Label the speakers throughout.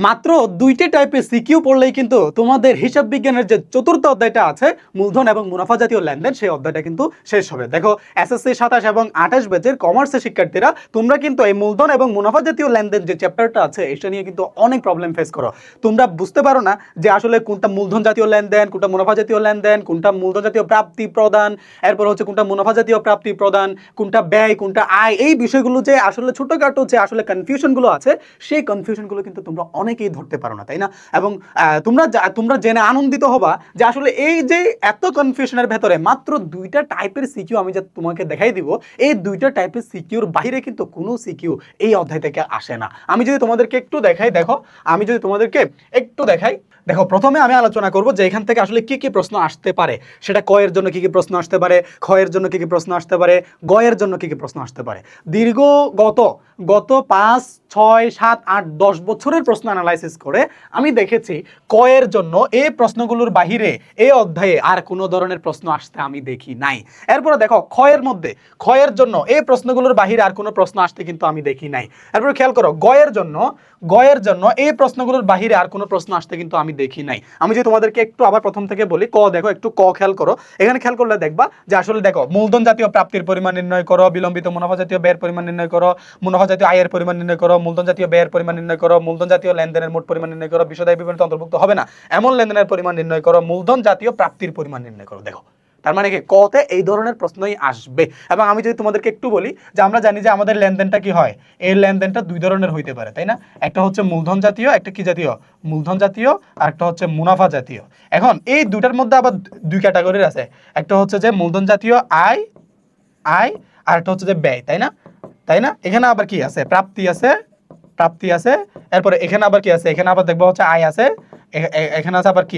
Speaker 1: মাত্র দুইটি টাইপের সিকিউ পড়লেই কিন্তু তোমাদের হিসাব বিজ্ঞানের যে চতুর্থ অধ্যায়টা আছে মূলধন এবং মুনাফা জাতীয় লেনদেন সেই অধ্যায়টা কিন্তু শেষ হবে। দেখো এসএসসি 27 এবং 28 ব্যাচের কমার্সের শিক্ষার্থীরা তোমরা কিন্তু এই মূলধন এবং মুনাফা জাতীয় লেনদেন যে চ্যাপ্টারটা আছে এটা নিয়ে কিন্তু অনেক প্রবলেম ফেস করো। তোমরা বুঝতে পারো না যে আসলে কোনটা মূলধন জাতীয় লেনদেন, কোনটা মুনাফা জাতীয় লেনদেন, কোনটা মূলধন জাতীয় প্রাপ্তি প্রদান, এরপর হচ্ছে কোনটা মুনাফা জাতীয় প্রাপ্তি প্রদান, কোনটা ব্যয়, কোনটা আয়। এই বিষয়গুলো যে আসলে ছোটখাটো যে আসলে কনফিউশনগুলো আছে সেই কনফিউশনগুলো কিন্তু তোমরা অনেকেই ধরতে পারো না, তাই না? এবং তোমরা জেনে আনন্দিত হবা যে আসলে এই যে এত কনফিউশনের ভেতরে মাত্র দুইটা টাইপের সিকিউ আমি যে তোমাকে দেখাই দিব, এই দুইটা টাইপের সিকিউর বাইরে কিন্তু কোনো সিকিউ এই অধ্যায় থেকে আসে না। আমি যদি তোমাদেরকে একটু দেখাই, দেখো আমি যদি তোমাদেরকে একটু দেখাই, দেখো প্রথমে আমি আলোচনা করব যে এখান থেকে আসলে কি কি প্রশ্ন আসতে পারে। সেটা ক এর জন্য কি কি প্রশ্ন আসতে পারে, খ এর জন্য কি কি প্রশ্ন আসতে পারে, গ এর জন্য কি কি প্রশ্ন আসতে পারে। গত 5, 6, 7, 8, 10 বছরের প্রশ্ন অ্যানালাইসিস করে আমি দেখেছি ক এর জন্য এই প্রশ্নগুলোর বাহিরে এই অধ্যায়ে আর কোনো ধরনের প্রশ্ন আসতে আমি দেখি নাই। এরপরে দেখো খ এর জন্য এই প্রশ্নগুলোর বাহিরে আর কোনো প্রশ্ন আসতে কিন্তু আমি দেখি নাই। এরপরে খেয়াল করো গ এর জন্য এই প্রশ্নগুলোর বাহিরে আর কোনো প্রশ্ন আসতে কিন্তু আমি দেখি নাই। আমি যদি তোমাদেরকে একটু আবার প্রথম থেকে বলি, ক দেখো, একটু ক খেয়াল করো। এখানে খেয়াল করলে দেখবা যে আসলে দেখো মূলধন জাতীয় প্রাপ্তির পরিমাণ নির্ণয় করো, বিলম্বিত মুনাফা জাতীয় ব্যয়ের পরিমাণ নির্ণয় করো, মুনাফা জাতীয় আয়ের পরিমাণ নির্ণয় করো, মূলধন জাতীয় ব্যয়ের পরিমাণ নির্ণয় করো, মূলধন জাতীয় লেনদেনের মোট পরিমাণ নির্ণয় করো, বিষয় বিবরণীতে অন্তর্ভুক্ত হবে না এমন লেনদেনের পরিমাণ নির্ণয় করো, মূলধন জাতীয় প্রাপ্তির পরিমাণ নির্ণয় করো। দেখো তার মানে কি কতে এই ধরনের প্রশ্নই আসবে। এবং আমি যদি তোমাদেরকে একটু বলি যে আমরা জানি যে আমাদের লেনদেনটা কি হয়, এই লেনদেনটা দুই ধরনের হইতে পারে, তাই না? একটা হচ্ছে মূলধন জাতীয়, একটা কি জাতীয়? মূলধন জাতীয়, আর একটা হচ্ছে মুনাফা জাতীয়। এখন এই দুটার মধ্যে আবার দুই ক্যাটাগরির আছে, একটা হচ্ছে যে মূলধন জাতীয় আয় আর একটা হচ্ছে যে ব্যয়, তাই না? এখানে আবার কি আছে? প্রাপ্তি আছে। এরপরে এখানে আবার কি আছে? এখানে আবার দেখবো হচ্ছে আয় আছে, এখানে আছে আবার কি?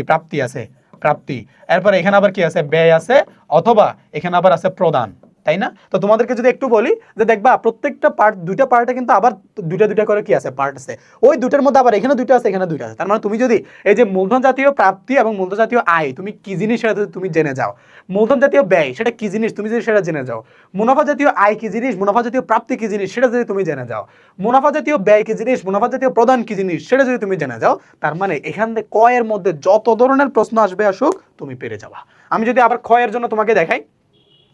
Speaker 1: প্রাপ্তি। এরপরে এখানে আবার কি আছে? ব্যয় আছে, অথবা এখানে আবার আছে প্রদান, তাই না? তো তোমাদেরকে যদি একটু বলি যে দেখবা প্রত্যেকটা পার্ট, দুইটা পার্টে কিন্তু আবার দুইটা করে কি আছে? পার্ট আছে। ওই দুইটার মধ্যে আবার এখানে দুইটা আছে, এখানে দুইটা আছে। তার মানে তুমি যদি এই যে মূলধন জাতীয় প্রাপ্তি এবং মূলধন জাতীয় আয় তুমি কি জিনিস সেটা যদি তুমি জেনে যাও, মূলধন জাতীয় ব্যয় সেটা কি জিনিস তুমি যদি সেটা জেনে যাও, মুনাফা জাতীয় আয় কি জিনিস, মুনাফা জাতীয় প্রাপ্তি কি জিনিস সেটা যদি তুমি জেনে যাও, মুনাফা জাতীয় ব্যয় কি জিনিস, মুনাফা জাতীয় প্রদান কি জিনিস সেটা যদি তুমি জেনে যাও, তার মানে এখান থেকে ক এর মধ্যে যত ধরনের প্রশ্ন আসবে আসুক তুমি পেরে যাবা। আমি যদি আবার খ এর জন্য তোমাকে দেখাই,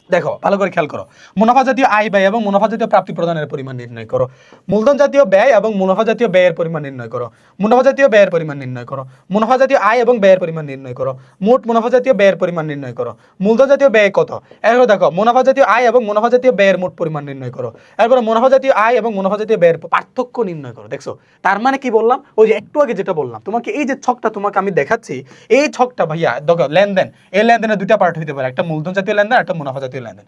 Speaker 1: দেখো ভালো করে খেয়াল করো, মুনাফা জাতীয় আয় ব্যয় এবং মুনাফা জাতীয় প্রাপ্তি প্রদানের পরিমাণ নির্ণয় করো, মূলধন জাতীয় ব্যয় এবং মুনাফা জাতীয় ব্যয়ের পরিমাণ নির্ণয় করো, মুনাফা জাতীয় ব্যয়ের পরিমাণ নির্ণয় করো, মুনাফা জাতীয় আয় এবং ব্যয়ের পরিমাণ নির্ণয় করো, মোট মুনাফা জাতীয় ব্যয়ের পরিমাণ নির্ণয় করো, মূলধন জাতীয় ব্যয় কত, এরপর দেখো মুনাফা জাতীয় আয় এবং মুনাফা জাতীয় ব্যয়ের মোট পরিমাণ নির্ণয় করো, এরপর মুনাফা জাতীয় আয় এবং মুনাফা জাতীয় ব্যয়ের পার্থক্য নির্ণয় করো। দেখছো তার মানে কি বললাম? ওই যে একটু আগে যেটা বললাম তোমাকে, এই যে ছকটা তোমাকে আমি দেখাচ্ছি, এই ছকটা ভাইয়া দেখো লেনদেন, এই লেনদেনের দুইটা পার্ট হইতে পারে, একটা মূলধন জাতীয় লেনদেন, একটা মুনাফা জাতীয় লেনদেন।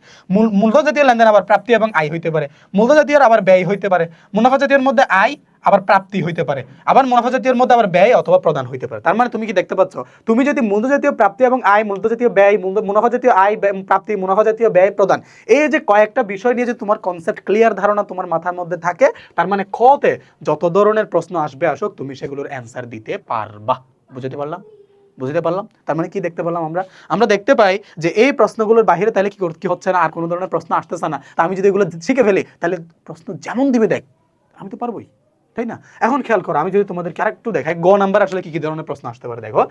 Speaker 1: মূলধন জাতীয় লেনদেন আবার প্রাপ্তি এবং আয় হইতে পারে, মূলধন জাতীয় আবার ব্যয় হইতে পারে, মুনাফা জাতীয়ের মধ্যে আয় আবার প্রাপ্তি হইতে পারে, আবার মুনাফা জাতীয়ের মধ্যে আবার ব্যয় অথবা প্রদান হইতে পারে। তার মানে তুমি কি দেখতে পাচ্ছ, তুমি যদি মূলধন জাতীয় প্রাপ্তি এবং আয়, মূলধন জাতীয় ব্যয়, মুনাফা জাতীয় আয় প্রাপ্তি, মুনাফা জাতীয় ব্যয় প্রদান, এই যে কয়েকটা বিষয় নিয়ে যে তোমার কনসেপ্ট ক্লিয়ার ধারণা তোমার মাথার মধ্যে থাকে, তার মানে খতে যত ধরনের প্রশ্ন আসবে আসুক তুমি সেগুলোর অ্যান্সার দিতে পারবা। বুঝতে পারলাম? তার মানে কি দেখতে পেলাম আমরা দেখতে পাই যে এই প্রশ্নগুলোর বাইরে তাহলে কি হচ্ছে না, আর কোনো ধরনের প্রশ্ন আসতেছে না। তা আমি যদি এগুলো শিখে ফেলি তাহলে প্রশ্ন যেমন দিবে দেখ আমি তো পারবোই, তাই না? এখন খেয়াল করো, আমি যদি তোমাদেরকে আরেকটু দেখাই গ নাম্বার আসলে কি কি ধরনের প্রশ্ন আসতে পারে। দেখো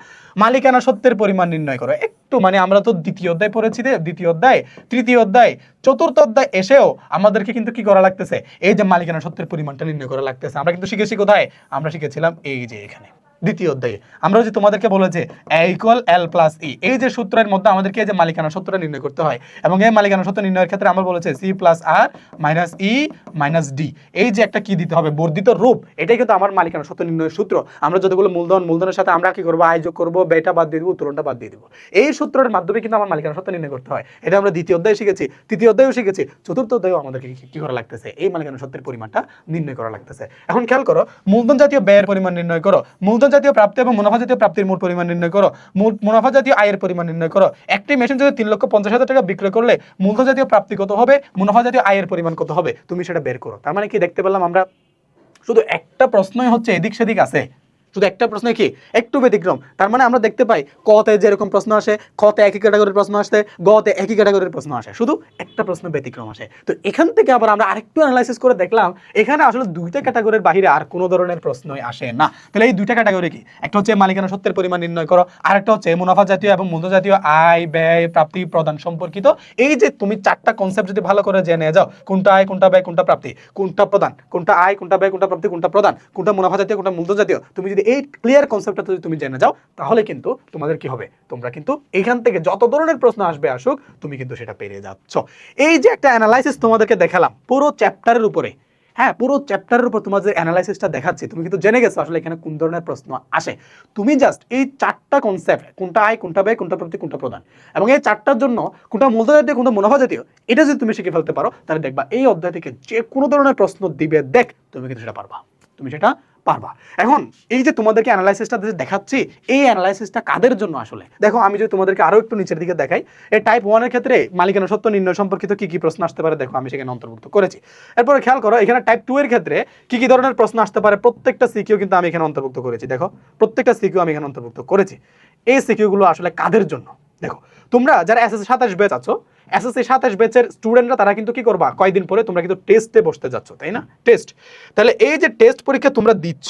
Speaker 1: মালিকানা সত্ত্বের পরিমাণ নির্ণয় করো। একটু মানে আমরা তো দ্বিতীয় অধ্যায় পড়েছি, দ্বিতীয় অধ্যায়, তৃতীয় অধ্যায়, চতুর্থ অধ্যায় এসেও আমাদেরকে কিন্তু কি করা লাগতেছে, এই যে মালিকানা সত্ত্বের পরিমাণটা নির্ণয় করা লাগতেছে। আমরা কিন্তু শিখেছি কোথায়? আমরা শিখেছিলাম এই যে এখানে দ্বিতীয় অধ্যায়ে। আমরা যে তোমাদেরকে বলেছে A=L+E, এই যে সূত্রের মধ্যে আমাদেরকে এই যে মালিকানা সূত্রটা নির্ণয় করতে হয়, এবং এই মালিকানা সূত্র নির্ণয়ের ক্ষেত্রে আমরা বলেছে C+R - E - D, এই যে একটা কি দিতে হবে, বর্ধিত রূপ, এটাই কিন্তু আমার মালিকানা সূত্র নির্ণয়ের সূত্র। আমরা যতগুলো মূলধনের সাথে আমরা কি করবো, আয় যোগ করবো, ব্যয়টা বাদ দিয়ে দিব, উত্তোলনটা বাদ দিয়ে দিব। এই সূত্রের মাধ্যমে কিন্তু আমার মালিকানা সূত্র নির্ণয় করতে হয়। এটা আমরা দ্বিতীয় অধ্যায়ে শিখেছি, তৃতীয় অধ্যায়েও শিখেছি, চতুর্থ অধ্যায়েও আমাদেরকে কি করা লাগতেছে, এই মালিকানা সূত্রের পরিমাণটা নির্ণয় করা লাগতেছে। এখন খেয়াল করো, মূলধন জাতীয় ব্যয়ের পরিমাণ নির্ণয় করো, মূলধন জাতীয় প্রাপ্তি এবং মুনাফা জাতীয় প্রাপ্তির মোট পরিমাণ নির্ণয় করো, মুনাফা জাতীয় আয়ের পরিমাণ নির্ণয় করো। একটি মেশিন যদি 3,50,000 টাকা বিক্রয় করলে মূলধন জাতীয় প্রাপ্তি কত হবে, মুনাফা জাতীয় আয়ের পরিমাণ কত হবে, তুমি সেটা বের করো। তার মানে কি দেখতে পেলাম আমরা, শুধু একটা প্রশ্নই হচ্ছে এদিক সেদিক আছে, শুধু একটা প্রশ্ন কি একটু ব্যতিক্রম। তার মানে আমরা দেখতে পাই কতে যেরকম প্রশ্ন আসে, খতে একই ক্যাটাগরির প্রশ্ন আসে, গতে একই ক্যাটাগরির প্রশ্ন আসে, শুধু একটা প্রশ্ন ব্যতিক্রম আসে। তো এখান থেকে আবার আমরা আরেকটু অ্যানালাইসিস করে দেখলাম এখানে আসলে দুইটা ক্যাটাগরির বাহিরে আর কোনো ধরনের প্রশ্নই আসে না। তাহলে এই দুইটা ক্যাটাগরি কি? একটা হচ্ছে মালিকানা সত্ত্বের পরিমাণ নির্ণয় করো, আর একটা হচ্ছে মুনাফা জাতীয় এবং মূল্য জাতীয় আয় ব্যয় প্রাপ্তি প্রদান সম্পর্কিত। এই যে তুমি চারটা কনসেপ্ট যদি ভালো করে জেনে যাও, কোনটা আয় কোনটা ব্যয় কোনটা প্রাপ্তি কোনটা প্রদান, কোনটা আয় কোনটা ব্যয় কোনটা প্রাপ্তি কোনটা প্রদান, কোনটা মুনাফা জাতীয় কোনটা মূল্য জাতীয়, তুমি যদি এই ক্লিয়ার কনসেপ্টটা যদি তুমি জেনে যাও, তাহলে কিন্তু তোমাদের কি হবে, তোমরা কিন্তু এখান থেকে যত ধরনের প্রশ্ন আসবে আসুক তুমি কিন্তু সেটা পেরে যাচ্ছ। এই যে একটা অ্যানালাইসিস তোমাদেরকে দেখালাম পুরো চ্যাপ্টারের উপরে, হ্যাঁ পুরো চ্যাপ্টারের উপর তোমার যে অ্যানালাইসিসটা দেখাচ্ছি, তুমি কিন্তু জেনে গেছো আসলে এখানে কোন ধরনের প্রশ্ন আসে। তুমি জাস্ট এই চারটা কনসেপ্ট, কোনটা আয় কোনটা ব্যয় কোনটা প্রাপ্তি কোনটা প্রদান, এবং এই চারটার জন্য কোনটা মূল্য জাতীয় কোনটা মুনাফা জাতীয়, এটা যদি তুমি শিখে ফেলতে পারো, তাহলে দেখবা এই অধ্যায় থেকে যে কোনো ধরনের প্রশ্ন দিবে দেখ তুমি কিন্তু সেটা পারবা, তুমি সেটা পারবা। এখন এই যে তোমাদেরকে অ্যানালাইসিসটা দেখাচ্ছি, এই অ্যানালাইসিসটা কাদের জন্য আসলে দেখো, আমি যদি তোমাদেরকে আরো একটু নিচের দিকে দেখাই, এই টাইপ 1 এর ক্ষেত্রে মালিকানা সত্ত্ব নির্ণয় সম্পর্কিত কি কি প্রশ্ন আসতে পারে দেখো আমি সেখানে অন্তর্ভুক্ত করেছি। এরপরে খেয়াল করো এখানে টাইপ 2 এর ক্ষেত্রে কি কি ধরনের প্রশ্ন আসতে পারে, প্রত্যেকটা সিকিউ কিন্তু আমি এখানে অন্তর্ভুক্ত করেছি। দেখো প্রত্যেকটা সিকিউ আমি এখানে অন্তর্ভুক্ত করেছি। এই সিকিউ গুলো আসলে কাদের জন্য, দেখো তোমরা যারা এসএসসি 27 ব্যাচ আছো, এসএসসি 27 ব্যাচের স্টুডেন্টরা তারা কিন্তু কি করবা, কয়েকদিন পরে তোমরা কিন্তু টেস্টে বসতে যাচ্ছ, তাই না? টেস্ট, তাহলে এই যে টেস্ট পরীক্ষা তোমরা দিচ্ছ,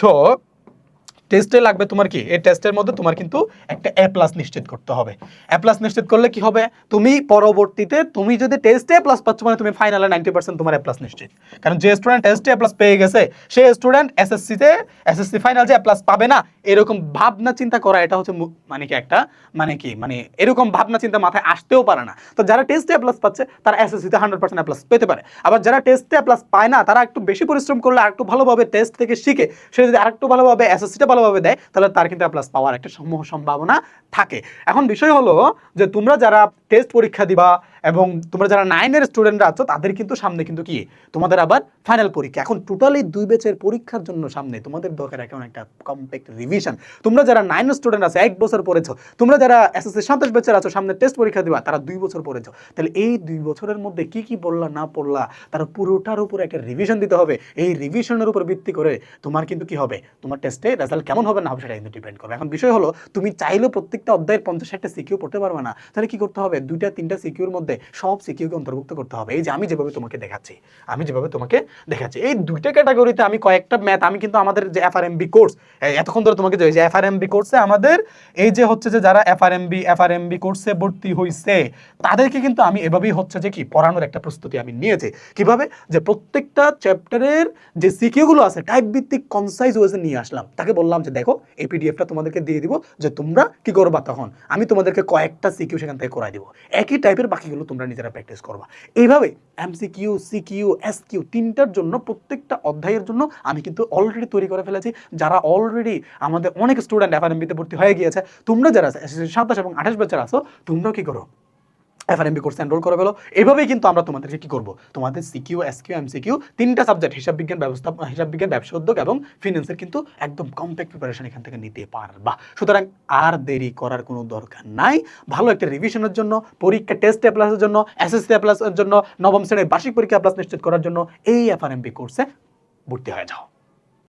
Speaker 1: টেস্টে লাগবে তোমার কি, এই টেস্টের মধ্যে তোমার কিন্তু একটা এ প্লাস নিশ্চিত করতে হবে। এ প্লাস নিশ্চিত করলে কি হবে, তুমি পরবর্তীতে তুমি যদি টেস্টে এ প্লাস পাচ্ছ মানে তুমি ফাইনালে 90% তোমার এ প্লাস নিশ্চিত। কারণ যে স্টুডেন্ট টেস্টে এ প্লাস পেয়ে গেছে সেই স্টুডেন্ট এসএসসি ফাইনাল যে এ প্লাস পাবে না এরকম ভাবনা চিন্তা করা, এটা হচ্ছে মানে কি একটা মানে এরকম ভাবনা চিন্তা মাথায় আসতেও পারে না। তো যারা টেস্টে এ প্লাস পাচ্ছে তারা এসএসসিতে 100% এ প্লাস পেতে পারে। আবার যারা টেস্টে এ প্লাস পায় না তারা একটু বেশি পরিশ্রম করলে আর একটু ভালোভাবে টেস্ট থেকে শিখে সে যদি আরেকটু ভালোভাবে এসএসসিটা ভালোভাবে দেয় তাহলে তার কিন্তু এ প্লাস পাওয়ার একটা সম্ভাবনা থাকে। এখন বিষয় হলো যে তোমরা যারা টেস্ট পরীক্ষা দিবা এবং তোমরা যারা 9 এর স্টুডেন্টরা আছো তাদের কিন্তু সামনে কিন্তু কি তোমাদের আবার ফাইনাল পরীক্ষা। এখন টোটালি 2 ব্যাচের পরীক্ষার জন্য সামনে তোমাদের দরকার এখন একটা কমপ্যাক্ট রিভিশন। তোমরা যারা 9 এর স্টুডেন্ট আছে 1 বছর পড়েছো, তোমরা যারা এসএসসি 27 ব্যাচের আছো সামনে টেস্ট পরীক্ষা দিবা তারা 2 বছর পড়েছো। তাহলে এই 2 বছরের মধ্যে কি কি পড়লা না পড়লা তার পুরোটার উপর একটা রিভিশন দিতে হবে। এই রিভিশনের উপর ভিত্তি করে তোমার কিন্তু কি হবে, তোমার টেস্টে রেজাল্ট কেমন হবে না হবে সেটা কিন্তু ডিপেন্ড করবে। এখন বিষয় হলো তুমি চাইলেও প্রত্যেকটা অধ্যায়ের 50-60টা সিকিউ পড়তে পারবে না। তাহলে কি করতে হবে, 2-3টা সিকিউর মধ্যে সব সিকিউকে অন্তর্ভুক্ত করতে হবে। এই যে আমি যেভাবে তোমাকে দেখাচ্ছি এই দুইটা ক্যাটাগরিতে আমি কয়েকটা ম্যাথ, আমি কিন্তু আমাদের যে এফআরএমবি কোর্স এতক্ষণ ধরে তোমাকে যে এফআরএমবি কোর্সে আমাদের এই যে হচ্ছে যে যারা এফআরএমবি কোর্সে ভর্তি হইছে তাদেরকে কিন্তু আমি এভাবেই হচ্ছে যে কি পড়ানোর একটা প্রস্তুতি আমি নিয়েছি। কিভাবে, যে প্রত্যেকটা চ্যাপ্টারের যে সিকিউগুলো আছে টাইপ ভিত্তিক কনসাইজ ওয়েজে নিয়ে আসলাম। তাকে বললাম যে দেখো এই পিডিএফটা তোমাদেরকে দিয়ে দিব, যে তোমরা কি করবা, তখন আমি তোমাদেরকে কয়েকটা সিকিউ সেখান থেকে করাই দিব, একই টাইপের বাকিগুলো তোমরা নিজেরা প্র্যাকটিস করবা। এইভাবে এমসিকিউ সিকিউ এসকিউ তিনটার জন্য প্রত্যেকটা অধ্যায়ের জন্য আমি কিন্তু অলরেডি তৈরি করে ফেলেছি। যারা অলরেডি আমাদের অনেক স্টুডেন্ট এফআরএমবিতে ভর্তি হয়ে গিয়েছে, তোমরা যারা 27 এবং 28 ব্যাচের আছো তোমরাও কি করো এফআরএমবি কোর্সে এনরোল করে ফেলো। এভাবেই কিন্তু আমরা তোমাদেরকে কি করব, তোমাদের সিকিউ এসকিউ এমসিকিউ তিনটা সাবজেক্ট হিসাব বিজ্ঞান ব্যবসা উদ্যোগ এবং ফিন্যান্সের কিন্তু একদম কমপ্যাক্ট প্রিপারেশন এখান থেকে নিতে পারবা। সুতরাং আর দেরি করার কোনো দরকার নাই। ভালো একটা রিভিশনের জন্য, পরীক্ষা টেস্ট এ প্লাসের জন্য, এসএসসি এ প্লাসের জন্য, নবম শ্রেণীর বার্ষিক পরীক্ষা প্লাস নিশ্চিত করার জন্য এই এফআরএমবি কোর্সে ভর্তি হয়ে যাও।